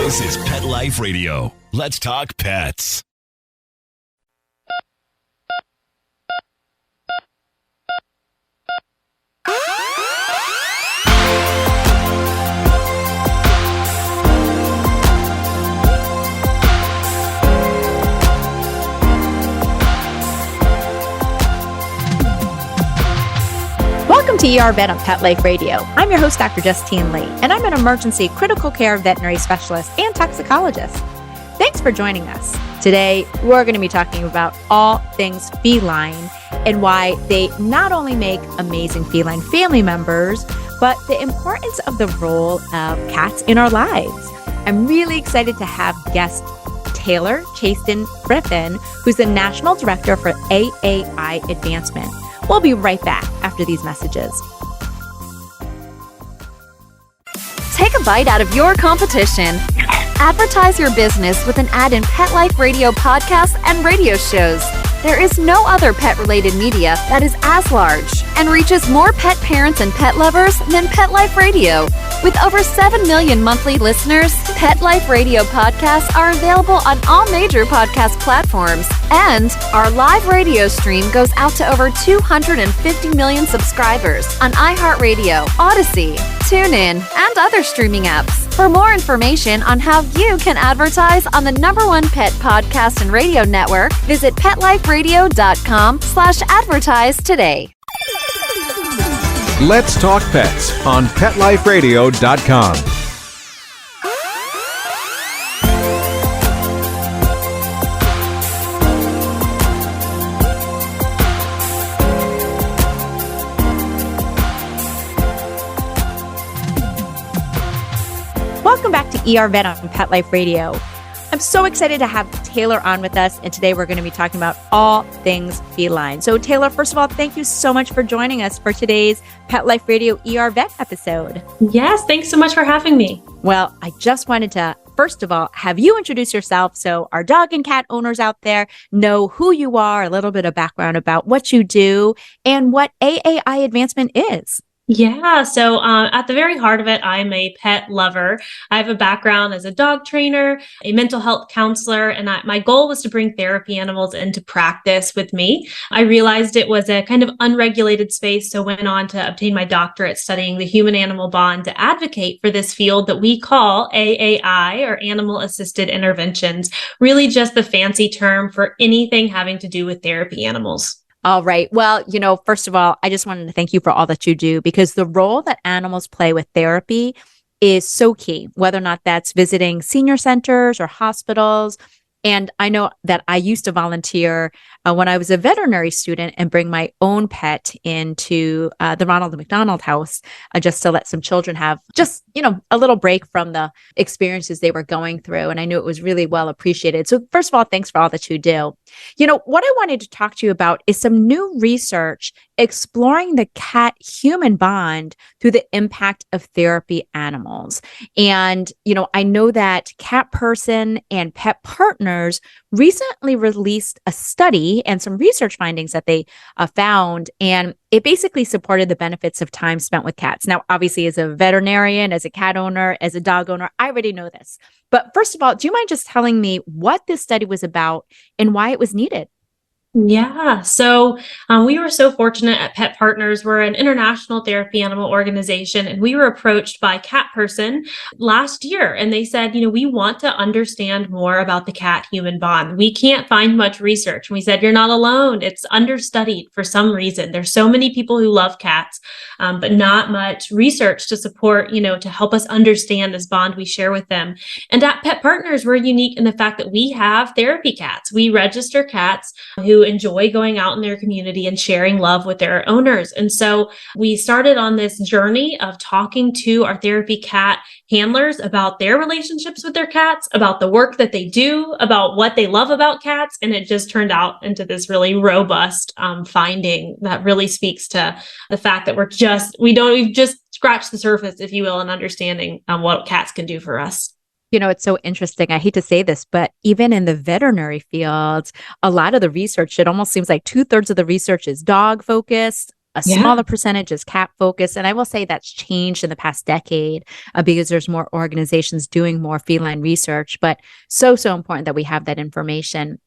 This is Pet Life Radio. Let's talk pets. Welcome to ER Vet on Pet Life Radio. I'm your host, Dr. Justine Lee, and I'm an emergency critical care veterinary specialist and toxicologist. Thanks for joining us. Today, we're going to be talking about all things feline and why they not only make amazing feline family members, but the importance of the role of cats in our lives. I'm really excited to have guest Taylor Chastain Griffin, who's the National Director for AAI Advancement. We'll be right back after these messages. Take a bite out of your competition. Advertise your business with an ad in Pet Life Radio podcasts and radio shows. There is no other pet-related media that is as large and reaches more pet parents and pet lovers than Pet Life Radio. With over 7 million monthly listeners, Pet Life Radio podcasts are available on all major podcast platforms. And our live radio stream goes out to over 250 million subscribers on iHeartRadio, Odyssey, TuneIn, and other streaming apps. For more information on how you can advertise on the #1 pet podcast and radio network, visit PetLifeRadio.com/advertise today. Let's Talk Pets on PetLifeRadio.com. Welcome back to ER Vet on Pet Life Radio. I'm so excited to have Taylor on with us, and today we're going to be talking about all things feline. So Taylor, first of all, thank you so much for joining us for today's Pet Life Radio ER Vet episode. Yes, thanks so much for having me. Well, I just wanted to, first of all, have you introduce yourself so our dog and cat owners out there know who you are, a little bit of background about what you do, and what AAI Advancement is. Yeah, so at the very heart of it, I'm a pet lover. I have a background as a dog trainer, a mental health counselor, and my goal was to bring therapy animals into practice with me. I realized it was a kind of unregulated space, so went on to obtain my doctorate studying the human-animal bond to advocate for this field that we call AAI, or Animal-Assisted Interventions, really just the fancy term for anything having to do with therapy animals. All right. Well, first of all, I just wanted to thank you for all that you do, because the role that animals play with therapy is so key, whether or not that's visiting senior centers or hospitals. And I know that I used to volunteer when I was a veterinary student and bring my own pet into the Ronald McDonald House just to let some children have just, a little break from the experiences they were going through. And I knew it was really well appreciated. So first of all, thanks for all that you do. What I wanted to talk to you about is some new research exploring the cat-human bond through the impact of therapy animals. And, I know that Cat Person and Pet Partners recently released a study and some research findings that they found, and it basically supported the benefits of time spent with cats. Now, obviously, as a veterinarian, as a cat owner, as a dog owner, I already know this. But first of all, do you mind just telling me what this study was about and why it was needed? Yeah, so we were so fortunate at Pet Partners. We're an international therapy animal organization, and we were approached by Cat Person last year, and they said, we want to understand more about the cat-human bond. We can't find much research. And we said, you're not alone. It's understudied for some reason. There's so many people who love cats, but not much research to support, to help us understand this bond we share with them. And at Pet Partners, we're unique in the fact that we have therapy cats. We register cats who enjoy going out in their community and sharing love with their owners. And so we started on this journey of talking to our therapy cat handlers about their relationships with their cats, about the work that they do, about what they love about cats. And it just turned out into this really robust finding that really speaks to the fact that we've just scratched the surface, if you will, in understanding what cats can do for us. It's so interesting. I hate to say this, but even in the veterinary field, a lot of the research, it almost seems like 2/3 of the research is dog focused. a smaller percentage is cat focused. And I will say that's changed in the past decade because there's more organizations doing more feline research, but so important that we have that information.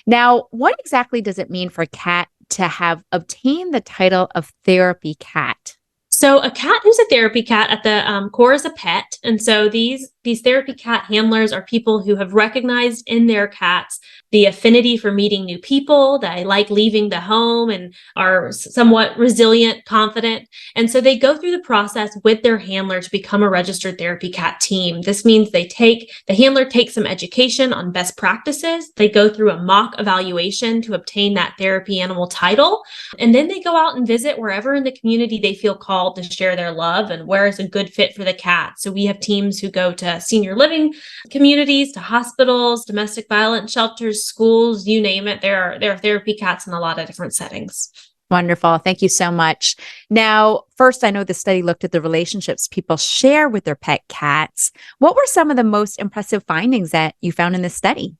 Now, what exactly does it mean for a cat to have obtained the title of therapy cat? So a cat who's a therapy cat at the core is a pet. And so these therapy cat handlers are people who have recognized in their cats the affinity for meeting new people, that like leaving the home and are somewhat resilient, confident. And so they go through the process with their handler to become a registered therapy cat team. This means the handler takes some education on best practices. They go through a mock evaluation to obtain that therapy animal title. And then they go out and visit wherever in the community they feel called to share their love and where is a good fit for the cat. So we have teams who go to senior living communities, to hospitals, domestic violence shelters, schools, you name it. There are therapy cats in a lot of different settings. Wonderful. Thank you so much. Now, first, I know the study looked at the relationships people share with their pet cats. What were some of the most impressive findings that you found in this study?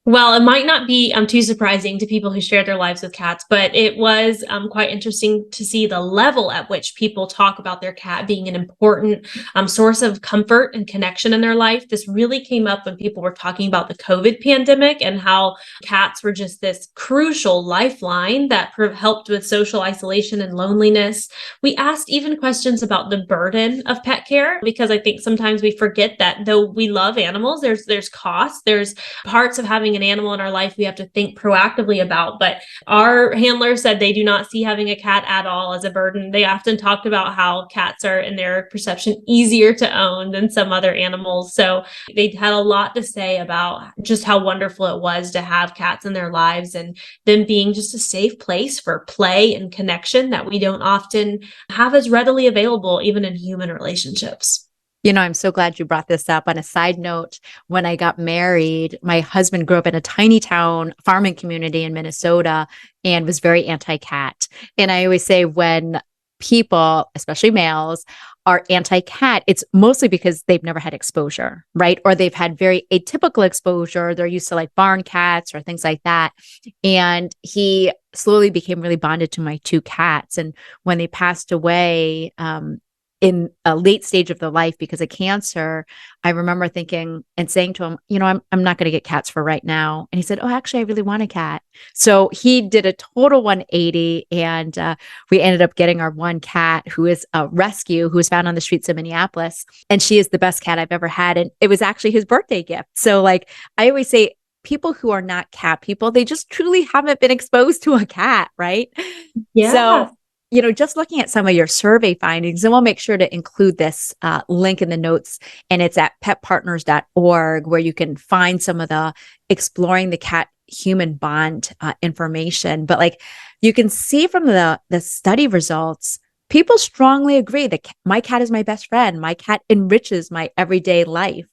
Well, it might not be too surprising to people who share their lives with cats, but it was quite interesting to see the level at which people talk about their cat being an important source of comfort and connection in their life. This really came up when people were talking about the COVID pandemic and how cats were just this crucial lifeline that helped with social isolation and loneliness. We asked even questions about the burden of pet care, because I think sometimes we forget that though we love animals, there's costs, there's parts of having an animal in our life we have to think proactively about. But our handler said they do not see having a cat at all as a burden. They often talked about how cats are, in their perception, easier to own than some other animals. So they had a lot to say about just how wonderful it was to have cats in their lives and them being just a safe place for play and connection that we don't often have as readily available, even in human relationships. You know, I'm so glad you brought this up. On a side note, when I got married, my husband grew up in a tiny town farming community in Minnesota and was very anti-cat. And I always say when people, especially males, are anti-cat, it's mostly because they've never had exposure, right? Or they've had very atypical exposure. They're used to like barn cats or things like that. And he slowly became really bonded to my two cats. And when they passed away, in a late stage of their life because of cancer, I remember thinking and saying to him, you know, I'm not going to get cats for right now. And he said, oh, actually, I really want a cat. So he did a total 180 and we ended up getting our one cat who is a rescue, who was found on the streets of Minneapolis. And she is the best cat I've ever had. And it was actually his birthday gift. So like I always say, people who are not cat people, they just truly haven't been exposed to a cat, right? Yeah. So you know, just looking at some of your survey findings, and we'll make sure to include this link in the notes, and it's at petpartners.org, where you can find some of the exploring the cat human bond information. But like you can see from the study results, people strongly agree that my cat is my best friend. My cat enriches my everyday life.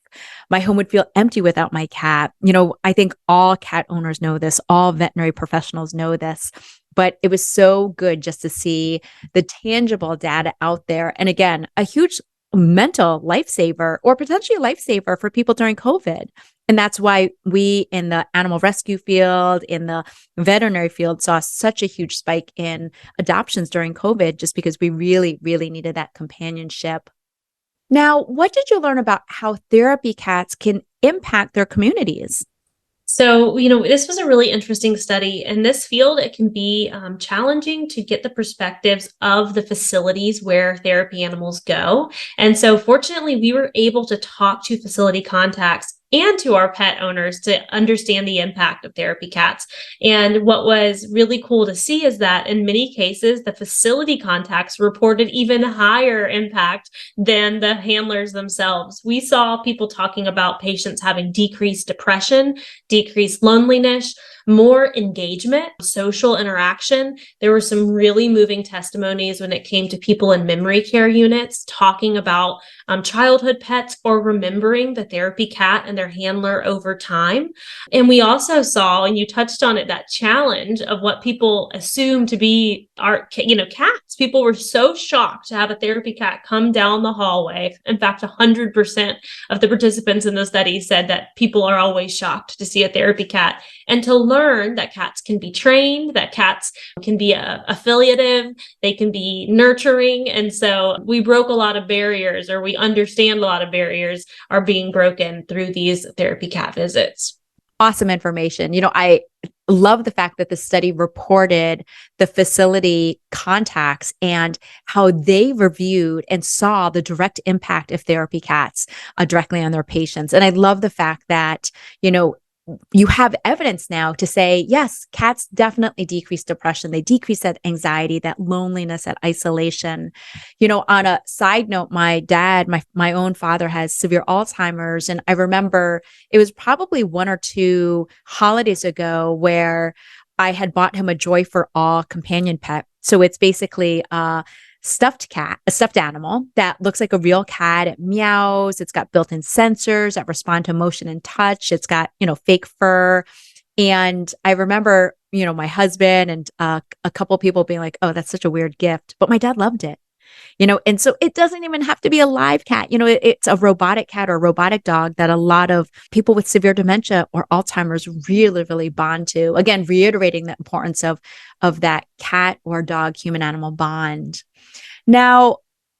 My home would feel empty without my cat. You know, I think all cat owners know this, all veterinary professionals know this. But it was so good just to see the tangible data out there. And again, a huge mental lifesaver or potentially a lifesaver for people during COVID. And that's why we in the animal rescue field, in the veterinary field, saw such a huge spike in adoptions during COVID, just because we really, really needed that companionship. Now, what did you learn about how therapy cats can impact their communities? So, you know, this was a really interesting study. In this field, it can be challenging to get the perspectives of the facilities where therapy animals go. And so fortunately, we were able to talk to facility contacts and to our pet owners to understand the impact of therapy cats. And what was really cool to see is that in many cases, the facility contacts reported even higher impact than the handlers themselves. We saw people talking about patients having decreased depression, decreased loneliness, more engagement, social interaction. There were some really moving testimonies when it came to people in memory care units talking about childhood pets or remembering the therapy cat and their handler over time. And we also saw, and you touched on it, that challenge of what people assume to be our, cats. People were so shocked to have a therapy cat come down the hallway. In fact, 100% of the participants in the study said that people are always shocked to see a therapy cat, and to learn learned that cats can be trained, that cats can be affiliative, they can be nurturing. And so we broke a lot of barriers, or we understand a lot of barriers are being broken through these therapy cat visits. Awesome information. I love the fact that the study reported the facility contacts and how they reviewed and saw the direct impact of therapy cats directly on their patients. And I love the fact that, you have evidence now to say, yes, cats definitely decrease depression. They decrease that anxiety, that loneliness, that isolation. On a side note, my dad, my own father, has severe Alzheimer's. And I remember it was probably 1 or 2 holidays ago where I had bought him a Joy for All companion pet. So it's basically a stuffed animal that looks like a real cat. It meows. It's got built-in sensors that respond to motion and touch. It's got, fake fur. And I remember, my husband and a couple of people being like, oh, that's such a weird gift. But my dad loved it, and so it doesn't even have to be a live cat. It's a robotic cat or a robotic dog that a lot of people with severe dementia or Alzheimer's really, really bond to. Again, reiterating the importance of that cat or dog human animal bond. Now,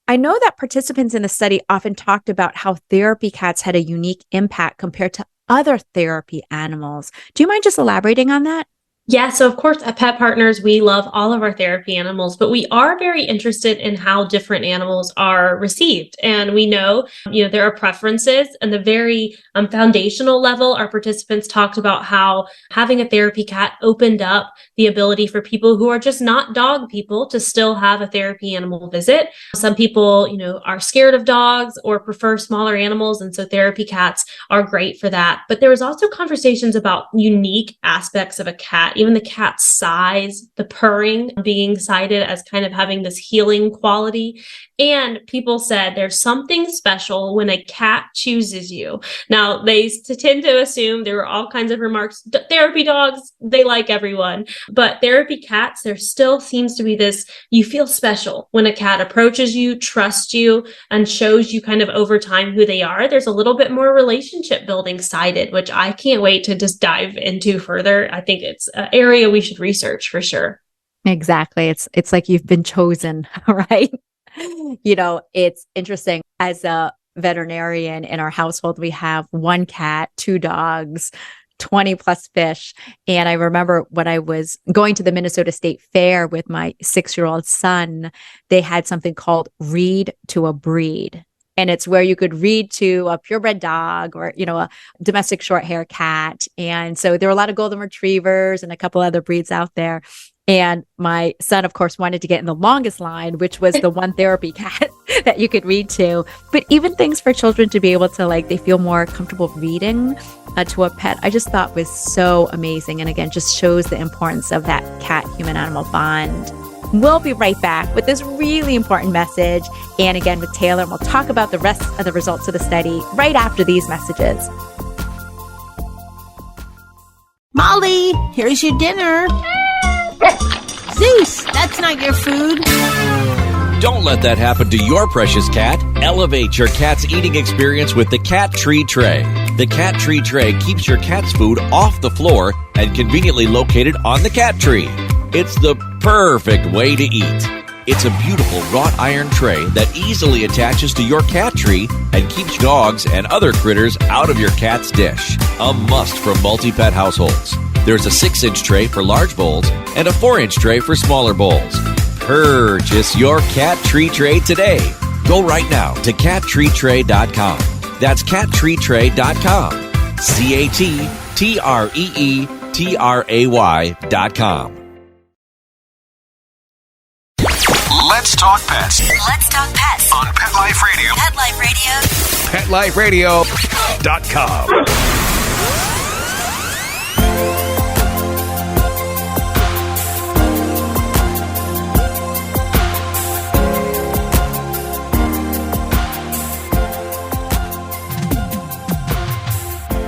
I know that participants in the study often talked about how therapy cats had a unique impact compared to other therapy animals. Do you mind just elaborating on that? Yeah, so of course, at Pet Partners, we love all of our therapy animals, but we are very interested in how different animals are received. And we know, there are preferences. And the very foundational level, our participants talked about how having a therapy cat opened up the ability for people who are just not dog people to still have a therapy animal visit. Some people, are scared of dogs or prefer smaller animals. And so therapy cats are great for that. But there was also conversations about unique aspects of a cat. Even the cat's size, the purring being cited as kind of having this healing quality. And people said there's something special when a cat chooses you. Now, they tend to assume there were all kinds of remarks. Therapy dogs, they like everyone. But therapy cats, there still seems to be this, you feel special when a cat approaches you, trusts you, and shows you kind of over time who they are. There's a little bit more relationship building cited, which I can't wait to just dive into further. I think it's an area we should research for sure. Exactly. It's like you've been chosen, right? It's interesting. As a veterinarian in our household, we have 1 cat, 2 dogs, 20 plus fish. And I remember when I was going to the Minnesota State Fair with my 6-year-old son, they had something called Read to a Breed. And it's where you could read to a purebred dog or, a domestic short hair cat. And so there were a lot of golden retrievers and a couple other breeds out there. And my son, of course, wanted to get in the longest line, which was the one therapy cat that you could read to. But even things for children to be able to, they feel more comfortable reading to a pet, I just thought was so amazing. And again, just shows the importance of that cat-human animal bond. We'll be right back with this really important message. And again, with Taylor, we'll talk about the rest of the results of the study right after these messages. Molly, here's your dinner. Zeus, that's not your food. Don't let that happen to your precious cat. Elevate your cat's eating experience with the Cat Tree Tray. The Cat Tree Tray keeps your cat's food off the floor and conveniently located on the cat tree. It's the perfect way to eat. It's a beautiful wrought iron tray that easily attaches to your cat tree and keeps dogs and other critters out of your cat's dish. A must for multi-pet households. There's a 6-inch tray for large bowls and a 4-inch tray for smaller bowls. Purchase your Cat Tree Tray today. Go right now to cattreetray.com. That's cattreetray.com. cattreetray.com. Let's talk pets. Let's talk pets On Pet Life Radio. Pet Life Radio. PetLifeRadio.com.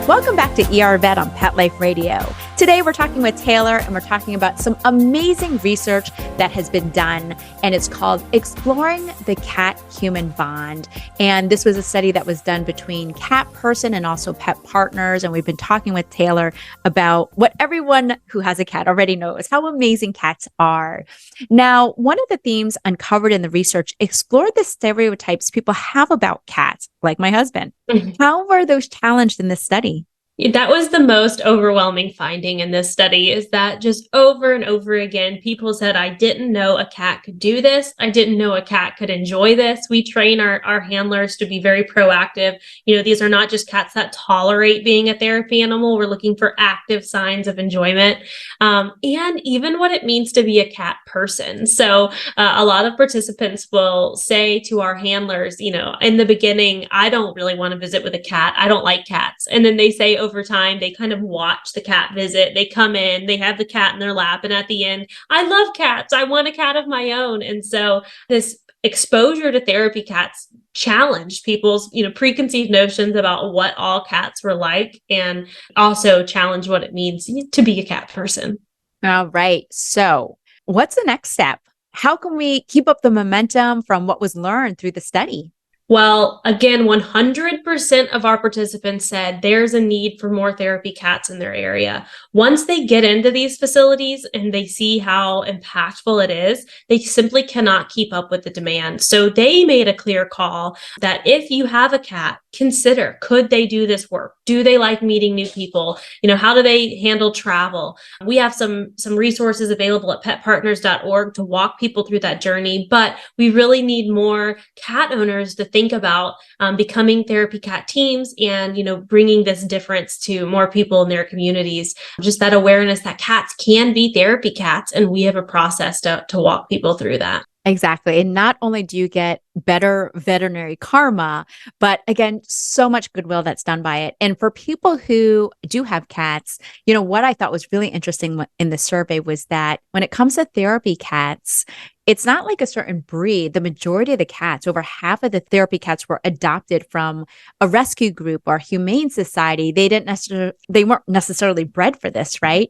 Welcome back to ER Vet on Pet Life Radio. Today, we're talking with Taylor, and we're talking about some amazing research that has been done, and it's called Exploring the Cat-Human Bond. And this was a study that was done between cat person and also pet partners, and we've been talking with Taylor about what everyone who has a cat already knows, how amazing cats are. Now, one of the themes uncovered in the research explored the stereotypes people have about cats, like my husband. How were those challenged in this study? That was the most overwhelming finding in this study, is that just over and over again, people said, I didn't know a cat could do this. I didn't know a cat could enjoy this. We train our handlers to be very proactive. These are not just cats that tolerate being a therapy animal. We're looking for active signs of enjoyment, and even what it means to be a cat person. So a lot of participants will say to our handlers, in the beginning, I don't really want to visit with a cat. I don't like cats. And then they say, over time, they kind of watch the cat visit. They come in, they have the cat in their lap, and at the end, I love cats. I want a cat of my own. And so this exposure to therapy cats challenged people's, preconceived notions about what all cats were like, and also challenged what it means to be a cat person. All right. So what's the next step? How can we keep up the momentum from what was learned through the study? Well, again, 100% of our participants said there's a need for more therapy cats in their area. Once they get into these facilities and they see how impactful it is, they simply cannot keep up with the demand. So they made a clear call that if you have a cat, consider, could they do this work? Do they like meeting new people? How do they handle travel? We have some resources available at petpartners.org to walk people through that journey, but we really need more cat owners to think about becoming therapy cat teams and, bringing this difference to more people in their communities. Just that awareness that cats can be therapy cats, and we have a process to walk people through that. Exactly. And not only do you get better veterinary karma, but again, so much goodwill that's done by it. And for people who do have cats, what I thought was really interesting in the survey was that when it comes to therapy cats, it's not like a certain breed. The majority of the cats, over half of the therapy cats, were adopted from a rescue group or humane society. They weren't necessarily bred for this, right?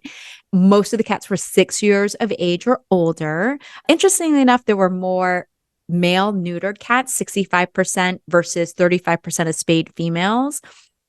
Most of the cats were 6 years of age or older. Interestingly enough, there were more male neutered cats, 65% versus 35% of spayed females.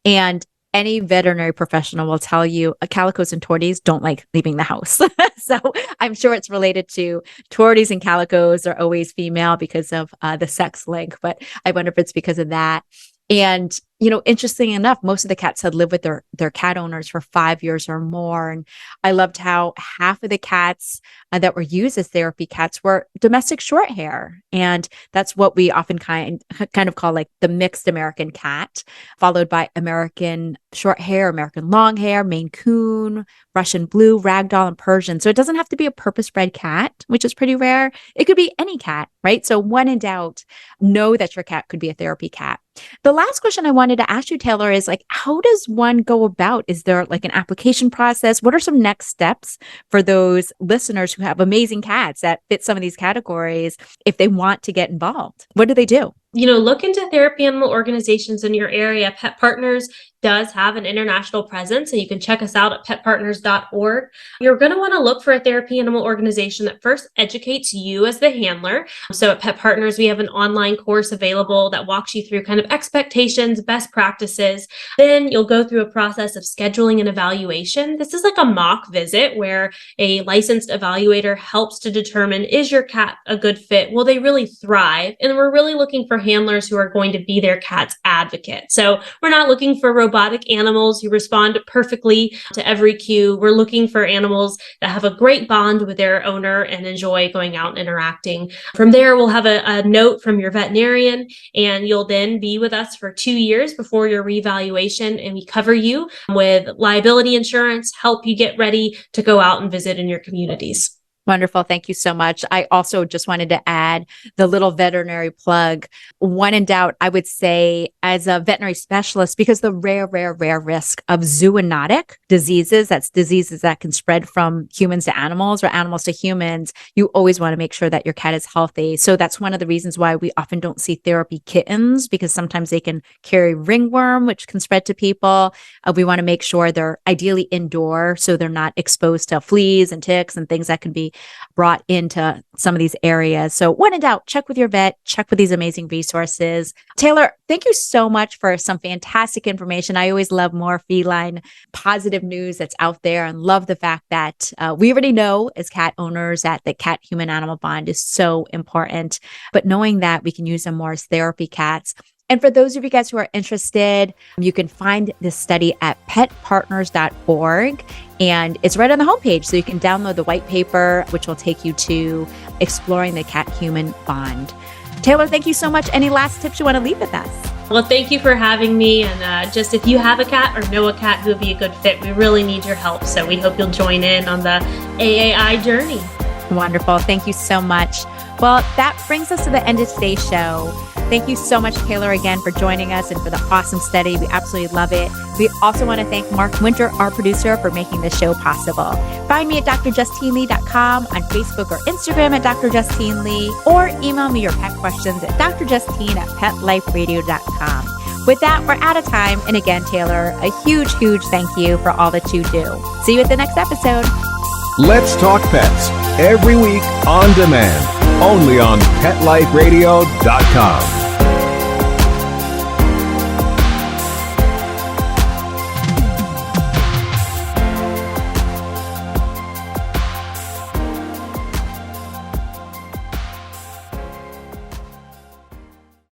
And any veterinary professional will tell you calicos and torties don't like leaving the house. So I'm sure it's related to torties and calicos are always female because of the sex link, but I wonder if it's because of that. And, interesting enough, most of the cats had lived with their cat owners for 5 years or more. And I loved how half of the cats that were used as therapy cats were domestic short hair. And that's what we often kind of call like the mixed American cat, followed by American short hair, American long hair, Maine Coon, Russian blue, Ragdoll, and Persian. So it doesn't have to be a purpose-bred cat, which is pretty rare. It could be any cat, right? So when in doubt, know that your cat could be a therapy cat. The last question I wanted to ask you, Taylor, is how does one go about? Is there an application process? What are some next steps for those listeners who have amazing cats that fit some of these categories if they want to get involved? What do they do? Look into therapy animal organizations in your area. Pet Partners does have an international presence, and you can check us out at petpartners.org. You're going to want to look for a therapy animal organization that first educates you as the handler. So at Pet Partners, we have an online course available that walks you through kind of expectations, best practices. Then you'll go through a process of scheduling an evaluation. This is like a mock visit where a licensed evaluator helps to determine, is your cat a good fit? Will they really thrive? And we're really looking for handlers who are going to be their cat's advocate. So we're not looking for robotic animals who respond perfectly to every cue. We're looking for animals that have a great bond with their owner and enjoy going out and interacting. From there, we'll have a note from your veterinarian, and you'll then be with us for 2 years before your reevaluation, and we cover you with liability insurance, help you get ready to go out and visit in your communities. Wonderful. Thank you so much. I also just wanted to add the little veterinary plug. When in doubt, I would say as a veterinary specialist, because the rare risk of zoonotic diseases, that's diseases that can spread from humans to animals or animals to humans, you always want to make sure that your cat is healthy. So that's one of the reasons why we often don't see therapy kittens, because sometimes they can carry ringworm, which can spread to people. We want to make sure they're ideally indoor so they're not exposed to fleas and ticks and things that can be brought into some of these areas. So when in doubt, check with your vet, check with these amazing resources. Taylor, thank you so much for some fantastic information. I always love more feline positive news that's out there, and love the fact that we already know as cat owners that the cat-human animal bond is so important, but knowing that we can use them more as therapy cats. And for those of you guys who are interested, you can find this study at petpartners.org, and it's right on the homepage. So you can download the white paper, which will take you to exploring the cat-human bond. Taylor, thank you so much. Any last tips you want to leave with us? Well, thank you for having me. And just if you have a cat or know a cat who would be a good fit, we really need your help. So we hope you'll join in on the AAI journey. Wonderful. Thank you so much. Well, that brings us to the end of today's show. Thank you so much, Taylor, again, for joining us and for the awesome study. We absolutely love it. We also want to thank Mark Winter, our producer, for making this show possible. Find me at drjustinelee.com, on Facebook or Instagram at Dr. Justine Lee, or email me your pet questions at drjustine@petliferadio.com. With that, we're out of time. And again, Taylor, a huge thank you for all that you do. See you at the next episode. Let's Talk Pets, every week on demand, only on PetLifeRadio.com.